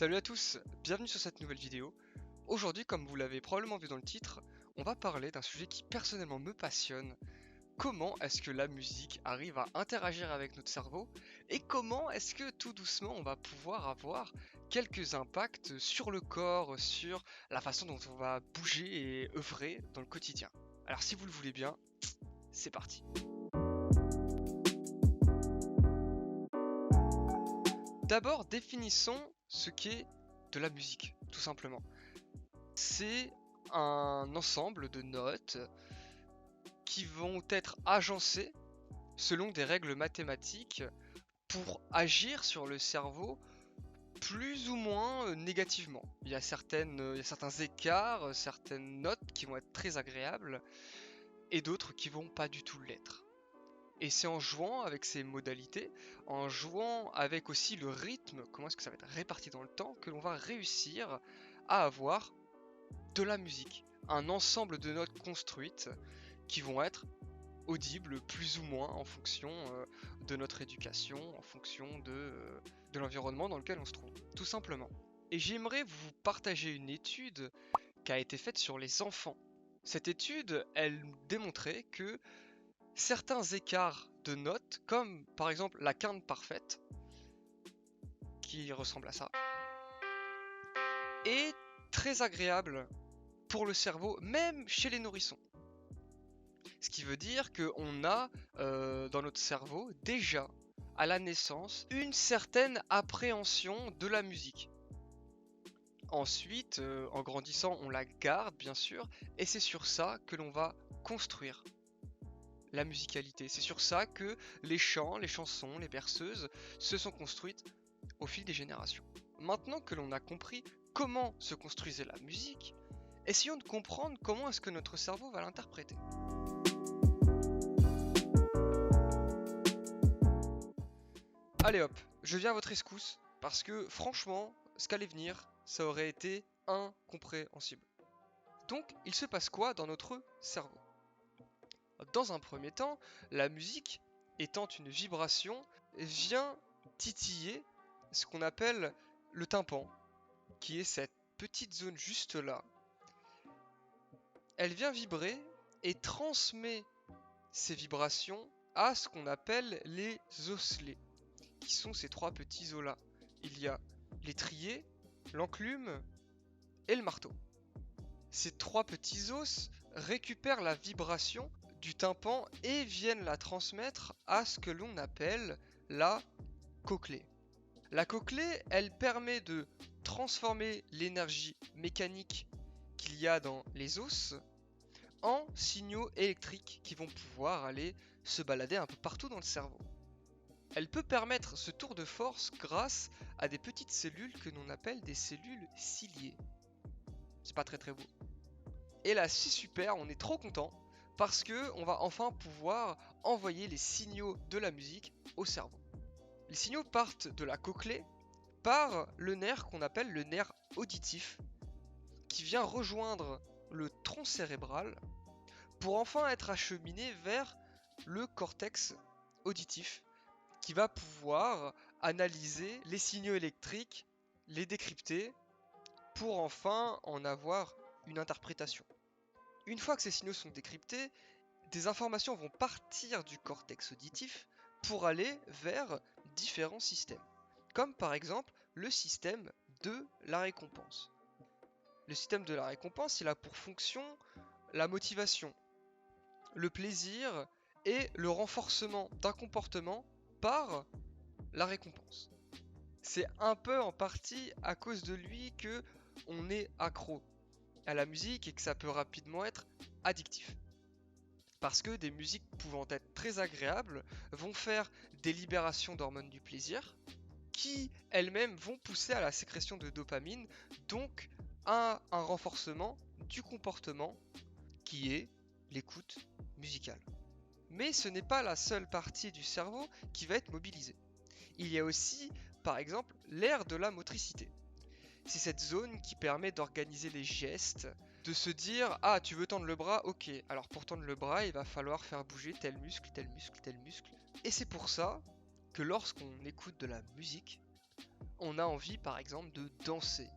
Salut à tous, bienvenue sur cette nouvelle vidéo. Aujourd'hui, comme vous l'avez probablement vu dans le titre, on va parler d'un sujet qui personnellement me passionne. Comment est-ce que la musique arrive à interagir avec notre cerveau et comment est-ce que tout doucement on va pouvoir avoir quelques impacts sur le corps, sur la façon dont on va bouger et œuvrer dans le quotidien. Alors si vous le voulez bien, c'est parti. D'abord, définissons ce qu'est de la musique, tout simplement. C'est un ensemble de notes qui vont être agencées selon des règles mathématiques pour agir sur le cerveau plus ou moins négativement. Il y a certains écarts, certaines notes qui vont être très agréables et d'autres qui vont pas du tout l'être. Et c'est en jouant avec ces modalités, en jouant avec aussi le rythme, comment est-ce que ça va être réparti dans le temps, que l'on va réussir à avoir de la musique. Un ensemble de notes construites qui vont être audibles plus ou moins en fonction de notre éducation, en fonction de l'environnement dans lequel on se trouve, tout simplement. Et j'aimerais vous partager une étude qui a été faite sur les enfants. Cette étude, elle démontrait que certains écarts de notes, comme par exemple la quinte parfaite, qui ressemble à ça, est très agréable pour le cerveau, même chez les nourrissons. Ce qui veut dire qu'on a dans notre cerveau déjà à la naissance une certaine appréhension de la musique. Ensuite, en grandissant, on la garde bien sûr, et c'est sur ça que l'on va construire la musicalité. C'est sur ça que les chants, les chansons, les berceuses se sont construites au fil des générations. Maintenant que l'on a compris comment se construisait la musique, essayons de comprendre comment est-ce que notre cerveau va l'interpréter. Allez hop, je viens à votre rescousse, parce que franchement, ce qu'allait venir, ça aurait été incompréhensible. Donc, il se passe quoi dans notre cerveau? Dans un premier temps, la musique, étant une vibration, vient titiller ce qu'on appelle le tympan, qui est cette petite zone juste là. Elle vient vibrer et transmet ces vibrations à ce qu'on appelle les osselets, qui sont ces trois petits os là. Il y a l'étrier, l'enclume et le marteau. Ces trois petits os récupèrent la vibration du tympan et viennent la transmettre à ce que l'on appelle la cochlée. La cochlée, elle permet de transformer l'énergie mécanique qu'il y a dans les os en signaux électriques qui vont pouvoir aller se balader un peu partout dans le cerveau. Elle peut permettre ce tour de force grâce à des petites cellules que l'on appelle des cellules ciliées. C'est pas très beau. Et là, c'est super, on est trop content parce que on va enfin pouvoir envoyer les signaux de la musique au cerveau. Les signaux partent de la cochlée par le nerf qu'on appelle le nerf auditif qui vient rejoindre le tronc cérébral pour enfin être acheminé vers le cortex auditif qui va pouvoir analyser les signaux électriques, les décrypter pour enfin en avoir une interprétation. Une fois que ces signaux sont décryptés, des informations vont partir du cortex auditif pour aller vers différents systèmes, comme par exemple le système de la récompense. Le système de la récompense, il a pour fonction la motivation, le plaisir et le renforcement d'un comportement par la récompense. C'est un peu en partie à cause de lui que on est accro à la musique et que ça peut rapidement être addictif. Parce que des musiques pouvant être très agréables vont faire des libérations d'hormones du plaisir qui elles-mêmes vont pousser à la sécrétion de dopamine, donc à un renforcement du comportement qui est l'écoute musicale. Mais ce n'est pas la seule partie du cerveau qui va être mobilisée. Il y a aussi, par exemple, l'aire de la motricité. C'est cette zone qui permet d'organiser les gestes, de se dire « Ah, tu veux tendre le bras? Ok, alors pour tendre le bras, il va falloir faire bouger tel muscle, tel muscle, tel muscle. » Et c'est pour ça que lorsqu'on écoute de la musique, on a envie par exemple de danser,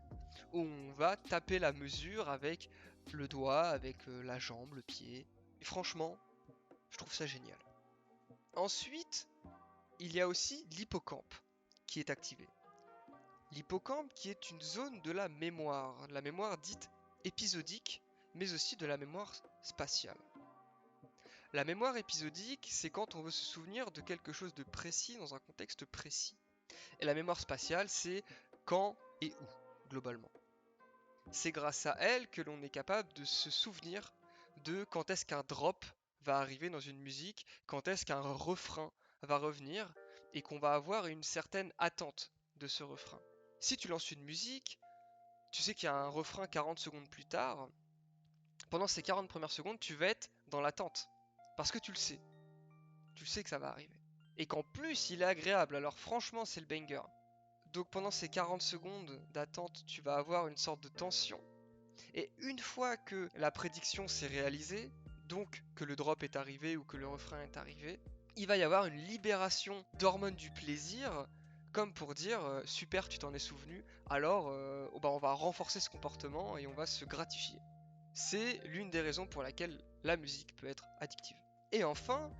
où on va taper la mesure avec le doigt, avec la jambe, le pied. Et franchement, je trouve ça génial. Ensuite, il y a aussi l'hippocampe qui est activé. L'hippocampe qui est une zone de la mémoire dite épisodique, mais aussi de la mémoire spatiale. La mémoire épisodique, c'est quand on veut se souvenir de quelque chose de précis dans un contexte précis. Et la mémoire spatiale, c'est quand et où, globalement. C'est grâce à elle que l'on est capable de se souvenir de quand est-ce qu'un drop va arriver dans une musique, quand est-ce qu'un refrain va revenir, et qu'on va avoir une certaine attente de ce refrain. Si tu lances une musique, tu sais qu'il y a un refrain 40 secondes plus tard, pendant ces 40 premières secondes, tu vas être dans l'attente. Parce que tu le sais. Tu sais que ça va arriver. Et qu'en plus, il est agréable. Alors franchement, c'est le banger. Donc pendant ces 40 secondes d'attente, tu vas avoir une sorte de tension. Et une fois que la prédiction s'est réalisée, donc que le drop est arrivé ou que le refrain est arrivé, il va y avoir une libération d'hormones du plaisir, comme pour dire super, tu t'en es souvenu, alors on va renforcer ce comportement et on va se gratifier. C'est l'une des raisons pour laquelle la musique peut être addictive. Et enfin,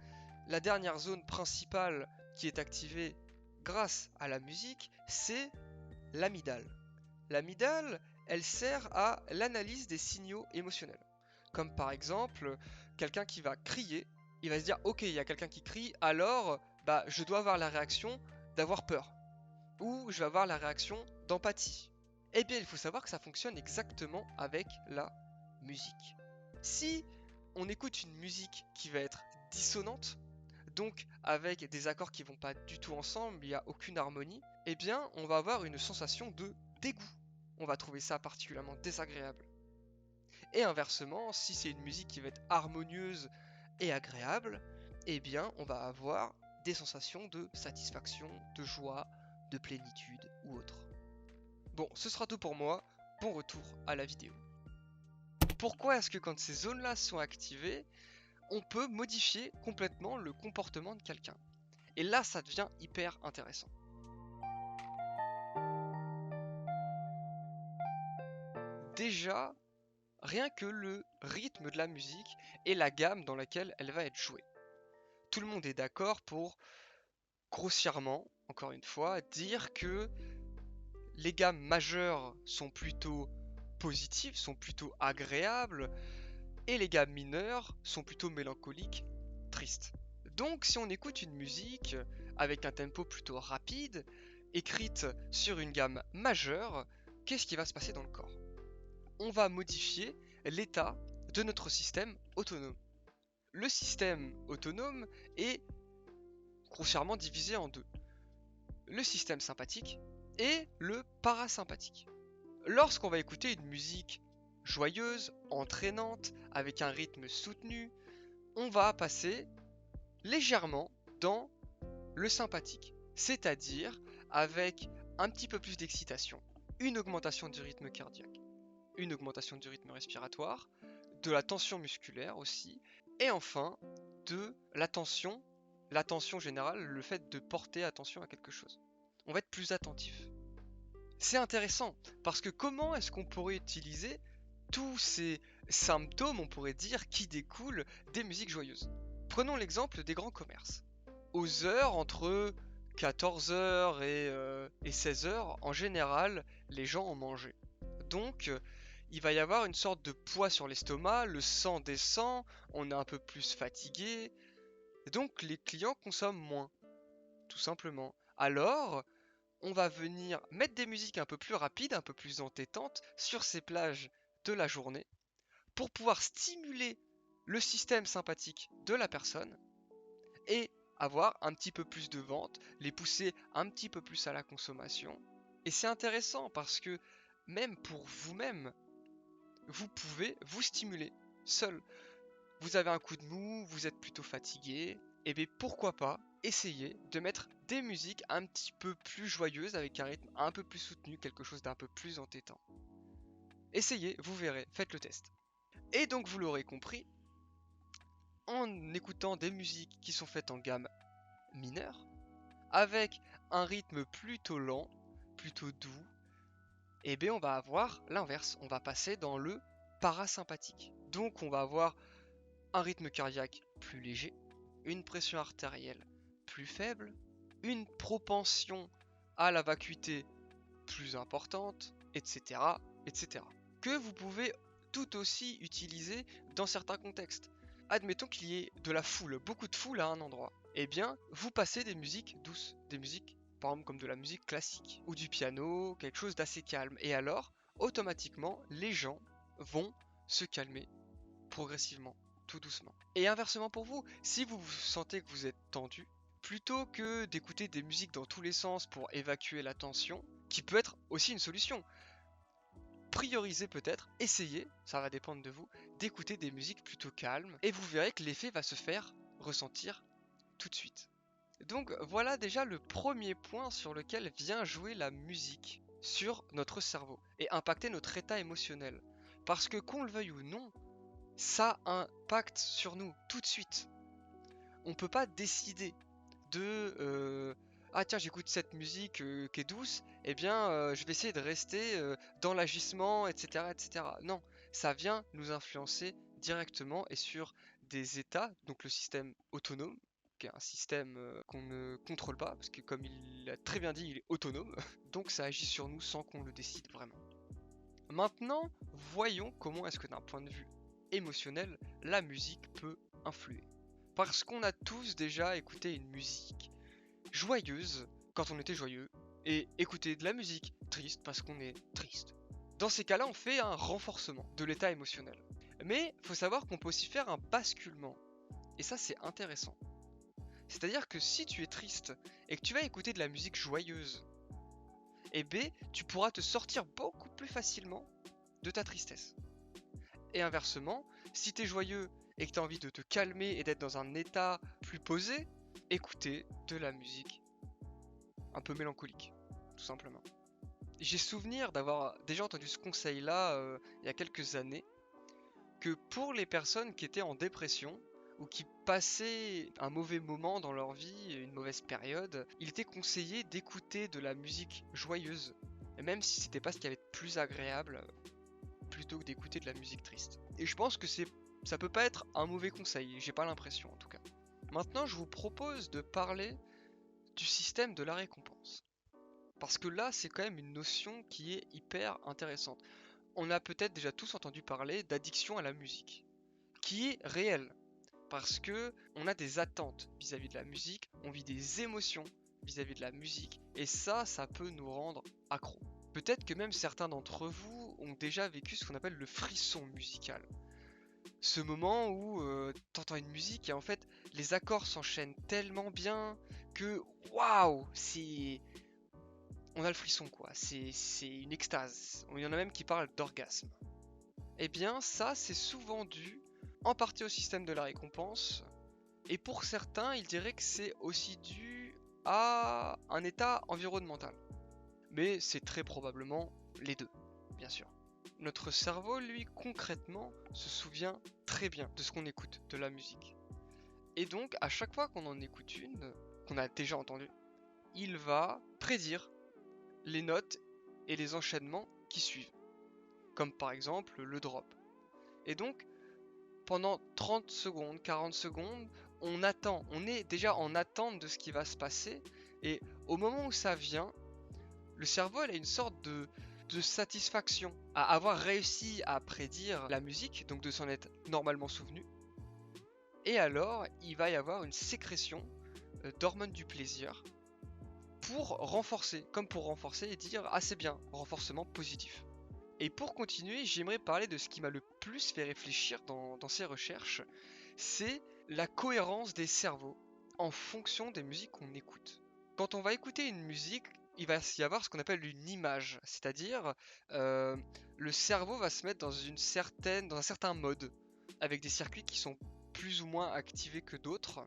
la dernière zone principale qui est activée grâce à la musique, c'est l'amygdale. L'amygdale, elle sert à l'analyse des signaux émotionnels. Comme par exemple, quelqu'un qui va crier, il va se dire ok, il y a quelqu'un qui crie, alors je dois avoir la réaction d'avoir peur. Ou je vais avoir la réaction d'empathie. Eh bien, il faut savoir que ça fonctionne exactement avec la musique. Si on écoute une musique qui va être dissonante, donc avec des accords qui vont pas du tout ensemble, il n'y a aucune harmonie, eh bien on va avoir une sensation de dégoût. On va trouver ça particulièrement désagréable. Et inversement, si c'est une musique qui va être harmonieuse et agréable, eh bien on va avoir des sensations de satisfaction, de joie, de plénitude ou autre. Bon, ce sera tout pour moi. Bon retour à la vidéo. Pourquoi est-ce que quand ces zones-là sont activées, on peut modifier complètement le comportement de quelqu'un? Et là, ça devient hyper intéressant. Déjà, rien que le rythme de la musique et la gamme dans laquelle elle va être jouée. Tout le monde est d'accord pour, grossièrement, encore une fois, dire que les gammes majeures sont plutôt positives, sont plutôt agréables, et les gammes mineures sont plutôt mélancoliques, tristes. Donc si on écoute une musique avec un tempo plutôt rapide, écrite sur une gamme majeure, qu'est-ce qui va se passer dans le corps? On va modifier l'état de notre système autonome. Le système autonome est grossièrement divisé en deux. Le système sympathique et le parasympathique. Lorsqu'on va écouter une musique joyeuse, entraînante, avec un rythme soutenu, on va passer légèrement dans le sympathique, c'est-à-dire avec un petit peu plus d'excitation, une augmentation du rythme cardiaque, une augmentation du rythme respiratoire, de la tension musculaire aussi, et enfin de l'attention générale, le fait de porter attention à quelque chose. On va être plus attentif. C'est intéressant, parce que comment est-ce qu'on pourrait utiliser tous ces symptômes, on pourrait dire, qui découlent des musiques joyeuses? Prenons l'exemple des grands commerces. Aux heures entre 14h et 16h, en général, les gens ont mangé. Donc, il va y avoir une sorte de poids sur l'estomac, le sang descend, on est un peu plus fatigué, donc les clients consomment moins, tout simplement. Alors, on va venir mettre des musiques un peu plus rapides, un peu plus entêtantes sur ces plages de la journée pour pouvoir stimuler le système sympathique de la personne et avoir un petit peu plus de ventes, les pousser un petit peu plus à la consommation. Et c'est intéressant parce que même pour vous-même, vous pouvez vous stimuler seul. Vous avez un coup de mou, vous êtes plutôt fatigué, et bien pourquoi pas essayer de mettre des musiques un petit peu plus joyeuses avec un rythme un peu plus soutenu, quelque chose d'un peu plus entêtant. Essayez, vous verrez, faites le test. Et donc vous l'aurez compris, en écoutant des musiques qui sont faites en gamme mineure, avec un rythme plutôt lent, plutôt doux, et bien on va avoir l'inverse, on va passer dans le parasympathique. Donc on va avoir un rythme cardiaque plus léger, une pression artérielle plus faible, une propension à la vacuité plus importante, etc., etc. Que vous pouvez tout aussi utiliser dans certains contextes. Admettons qu'il y ait de la foule, beaucoup de foule à un endroit. Eh bien, vous passez des musiques douces, des musiques, par exemple, comme de la musique classique, ou du piano, quelque chose d'assez calme. Et alors, automatiquement, les gens vont se calmer progressivement, tout doucement. Et inversement pour vous, si vous sentez que vous êtes tendu, plutôt que d'écouter des musiques dans tous les sens pour évacuer la tension, qui peut être aussi une solution, priorisez peut-être, essayez, ça va dépendre de vous, d'écouter des musiques plutôt calmes, et vous verrez que l'effet va se faire ressentir tout de suite. Donc voilà déjà le premier point sur lequel vient jouer la musique sur notre cerveau, et impacter notre état émotionnel. Parce que qu'on le veuille ou non, ça impacte sur nous tout de suite. On peut pas décider de ah tiens, j'écoute cette musique qui est douce, eh bien je vais essayer de rester dans l'agissement, etc., etc. Non, ça vient nous influencer directement et sur des états, donc le système autonome, qui est un système qu'on ne contrôle pas, parce que comme il l'a très bien dit, il est autonome, donc ça agit sur nous sans qu'on le décide vraiment. Maintenant, voyons comment est-ce que d'un point de vue émotionnel, la musique peut influer. Parce qu'on a tous déjà écouté une musique joyeuse quand on était joyeux, et écouter de la musique triste parce qu'on est triste. Dans ces cas-là, on fait un renforcement de l'état émotionnel. Mais il faut savoir qu'on peut aussi faire un basculement. Et ça, c'est intéressant. C'est-à-dire que si tu es triste et que tu vas écouter de la musique joyeuse, et B, tu pourras te sortir beaucoup plus facilement de ta tristesse. Et inversement, si tu es joyeux et que tu as envie de te calmer et d'être dans un état plus posé, écouter de la musique un peu mélancolique, tout simplement. J'ai souvenir d'avoir déjà entendu ce conseil-là il y a quelques années, que pour les personnes qui étaient en dépression ou qui passaient un mauvais moment dans leur vie, une mauvaise période, il était conseillé d'écouter de la musique joyeuse, et même si c'était pas ce qu'il y avait de plus agréable, plutôt que d'écouter de la musique triste. Et je pense que ça peut pas être un mauvais conseil, j'ai pas l'impression en tout cas. Maintenant, je vous propose de parler du système de la récompense. Parce que là, c'est quand même une notion qui est hyper intéressante. On a peut-être déjà tous entendu parler d'addiction à la musique, qui est réelle. Parce que on a des attentes vis-à-vis de la musique, on vit des émotions vis-à-vis de la musique, et ça peut nous rendre accros. Peut-être que même certains d'entre vous ont déjà vécu ce qu'on appelle le frisson musical. Ce moment où t'entends une musique et en fait les accords s'enchaînent tellement bien que waouh, on a le frisson quoi, c'est une extase. Il y en a même qui parlent d'orgasme. Eh bien ça c'est souvent dû en partie au système de la récompense, et pour certains ils diraient que c'est aussi dû à un état environnemental. Mais c'est très probablement les deux, bien sûr. Notre cerveau, lui, concrètement, se souvient très bien de ce qu'on écoute, de la musique. Et donc, à chaque fois qu'on en écoute une, qu'on a déjà entendue, il va prédire les notes et les enchaînements qui suivent. Comme par exemple le drop. Et donc, pendant 30 secondes, 40 secondes, on attend, on est déjà en attente de ce qui va se passer. Et au moment où ça vient, le cerveau il a une sorte de satisfaction à avoir réussi à prédire la musique, donc de s'en être normalement souvenu. Et alors, il va y avoir une sécrétion d'hormones du plaisir pour renforcer, comme pour renforcer et dire ah c'est bien, renforcement positif. Et pour continuer, j'aimerais parler de ce qui m'a le plus fait réfléchir dans ces recherches, c'est la cohérence des cerveaux en fonction des musiques qu'on écoute. Quand on va écouter une musique, il va y avoir ce qu'on appelle une image, c'est-à-dire le cerveau va se mettre dans un certain mode, avec des circuits qui sont plus ou moins activés que d'autres.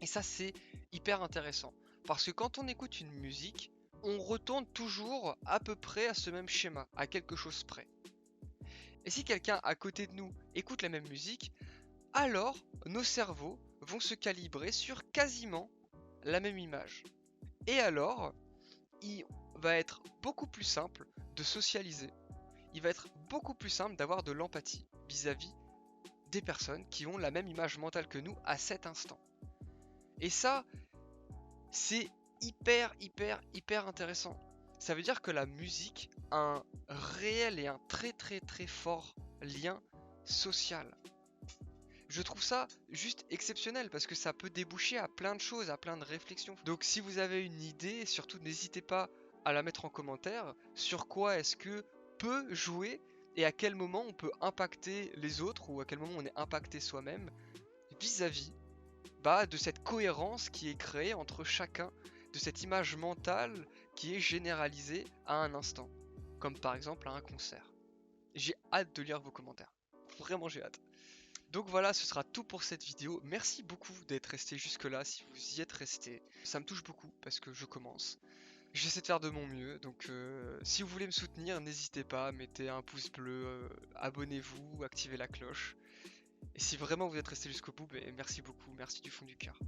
Et ça c'est hyper intéressant, parce que quand on écoute une musique, on retourne toujours à peu près à ce même schéma, à quelque chose près. Et si quelqu'un à côté de nous écoute la même musique, alors nos cerveaux vont se calibrer sur quasiment la même image. Et alors, il va être beaucoup plus simple de socialiser. Il va être beaucoup plus simple d'avoir de l'empathie vis-à-vis des personnes qui ont la même image mentale que nous à cet instant. Et ça, c'est hyper intéressant. Ça veut dire que la musique a un réel et un très fort lien social. Je trouve ça juste exceptionnel parce que ça peut déboucher à plein de choses, à plein de réflexions. Donc si vous avez une idée, surtout n'hésitez pas à la mettre en commentaire sur quoi est-ce que peut jouer et à quel moment on peut impacter les autres ou à quel moment on est impacté soi-même vis-à-vis de cette cohérence qui est créée entre chacun, de cette image mentale qui est généralisée à un instant, comme par exemple à un concert. J'ai hâte de lire vos commentaires. Vraiment j'ai hâte. Donc voilà, ce sera tout pour cette vidéo. Merci beaucoup d'être resté jusque là si vous y êtes resté. Ça me touche beaucoup parce que je commence. J'essaie de faire de mon mieux, donc si vous voulez me soutenir, n'hésitez pas, mettez un pouce bleu, abonnez-vous, activez la cloche. Et si vraiment vous êtes resté jusqu'au bout, merci beaucoup, merci du fond du cœur.